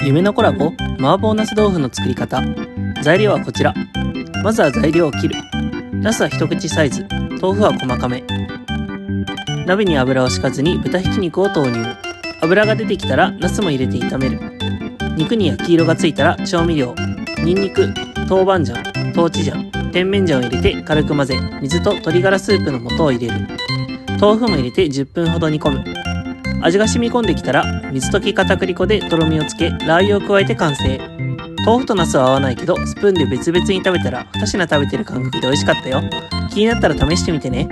夢のコラボ麻婆ナス豆腐の作り方。材料はこちら。まずは材料を切る。ナスは一口サイズ、豆腐は細かめ。鍋に油を敷かずに豚ひき肉を投入。油が出てきたらナスも入れて炒める。肉に焼き色がついたら調味料、ニンニク、豆板醤、豆醤、甜麺醤を入れて軽く混ぜ、水と鶏ガラスープの素を入れる。豆腐も入れて10分ほど煮込む。味が染み込んできたら水溶き片栗粉でとろみをつけ、ラー油を加えて完成。豆腐とナスは合わないけどスプーンで別々に食べたら2品食べてる感覚で美味しかったよ。気になったら試してみてね。